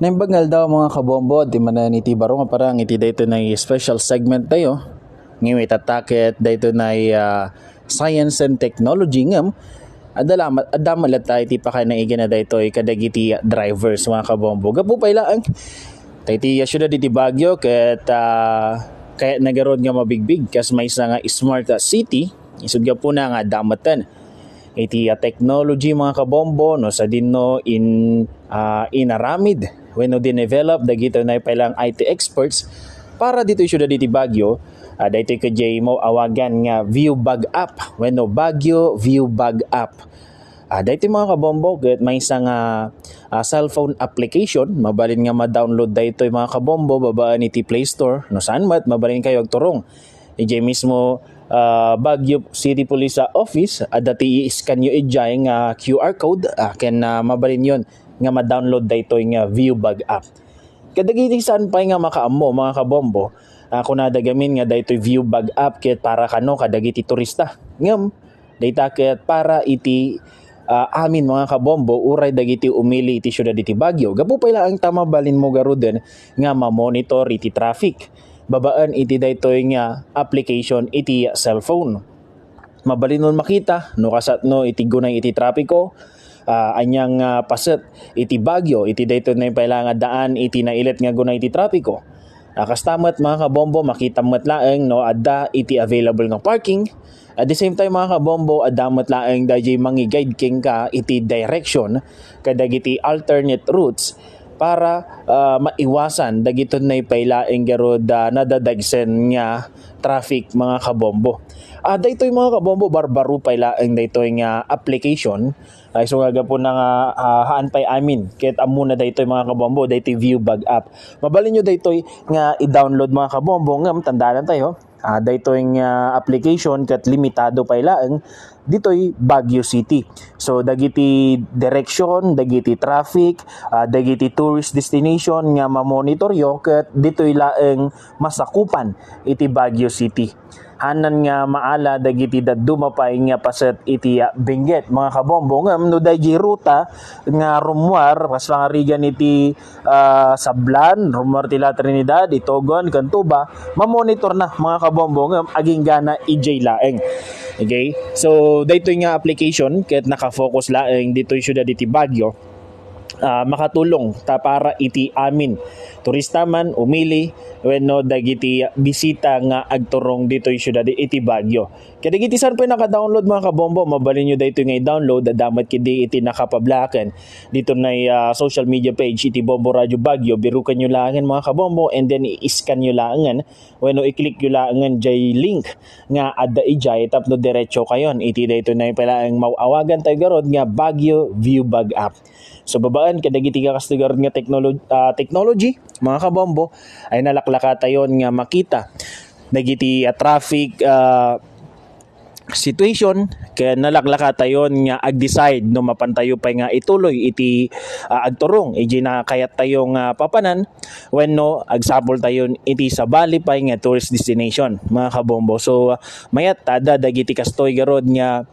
Naimbagal daw mga kabombo, di man na niti baro nga parang iti dayto na special segment tayo. Ngayon itatakit dayto na science and technology ngam. Adamalat tayo ti pakanaigan na dayto kadagiti drivers mga kabombo. Gapo pa ilaan. Tayo ti syudad iti Baguio ket kaya nagaroon nga mabigbig kas may isa nga smart city. Isud nga po na nga damatan. Iti technology mga kabombo no sa dinno inaramid when no dinevelop dagito na pailang IT experts para dito syudad iti Baguio daytoy kajay mo awagan nga view bag app when no Baguio view bag app. Daytoy mga kabombo ket may isa nga cellphone application mabalin nga ma-download daytoy mga kabombo babaan iti Play Store no saan mat mabalin kayo agturong ijay mismo Baguio City Police Office dati i-scan nyo ijay nga QR code ken mabalin yon nga ma-download daytoy nga view bag app. Kadagiti saan pa nga makaammo mga kabombo kung nadagamin nga daytoy view bag app ket para kano kadagiti turista ngem dayta ket para iti amin mga kabombo uray dagiti umili iti syudad iti Baguio gapu pala ang tama balin mo garuden nga ma-monitor iti traffic babaan iti daytoy nga application iti cellphone. Mabalinon makita no kasat no iti gunay iti trapiko anyang paset iti Baguio iti daytoy na pailang daan iti nailet nga gunay iti trapiko. Kastamat mga kabombo makita met laeng no adda iti available nga parking. At the same time mga kabombo adamat laeng dayjay mangi-guide king ka iti direction kadagiti alternate routes para maiwasan dagiton na ipailaing garod nadadagsen nga traffic mga kabombo. Daytoy mga kabombo barbaro pailaing daytoy nga application ay so nga po na nga haan pay amin ket amuna daytoy mga kabombo daytoy view bag app. Mabalin nyo daytoy nga i-download mga kabombo ngam tandaan tayo daytoy nga application ket limitado pailaeng ditoy Baguio City. So dagiti direction, dagiti traffic, dagiti tourist destination nga ma-monitoryo ket ditoy laeng masakupan iti Baguio City. Hanan nga maala dagiti dadumapay nga paset iti Benguet mga kabombo ngam no dayjay ruta nga rumwar pas pangarigan iti Sablan, rumwar ti La Trinidad, Itogon, Cantuba, ma-monitor na mga kabombo ngam aging gana ijay laeng. Okay? So daytoy nga application ket naka-focus laeng ditoy syudad iti Baguio. Makatulong ta para iti amin turista man umili wenno dagiti bisita nga agturong ditoy syudad iti Baguio. Kadagiti san pa naka-download mga kabombo mabalin nyo daytoy nga i-download damat kidi iti nakapablaken dito na social media page iti Bombo Radio Baguio birukan nyo laangan mga kabombo and then i-scan nyo laangan wenno i-click nyo laangan jay link nga adda ijay tapno diretso kayon iti daytoy na palaang mawawagan tayo garod nga Baguio View Bag App. So babaan kadagiti ka kastigar nga technology mga kabombo ay nalaklaka tayon nga makita dagiti traffic situation kaya nalaklaka tayon nga ag-decide no mapantayo pa nga ituloy iti agturong iji na kayat tayo nga papanan wenno agsapol tayon iti sabali pa nga tourist destination mga kabombo. So mayat tada dagiti kastoy garod nga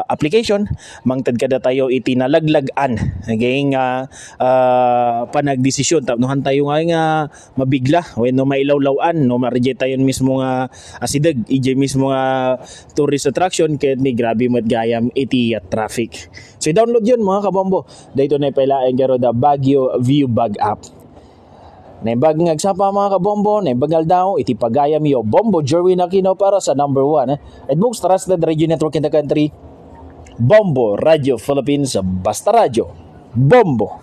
application mangted kada tayo iti nalaglagan again nga panagdesisyon tapnohan tayo nga mabigla wenno mailawlawan no ma-reject tayon mismo nga asideg iji mismo nga tourist attraction ket ni grabe mat gayam iti traffic. So download yun mga kabombo. Dayto na pailaeng garo da Baguio View Bag App. Naibag ngagsapa mga kabombo, naibagal daw iti pagayam yo Bombo Jerwin Aquino para sa number 1 at most trusted radio network in the country, Bombo Radio Philippines, Basta Radio, Bombo.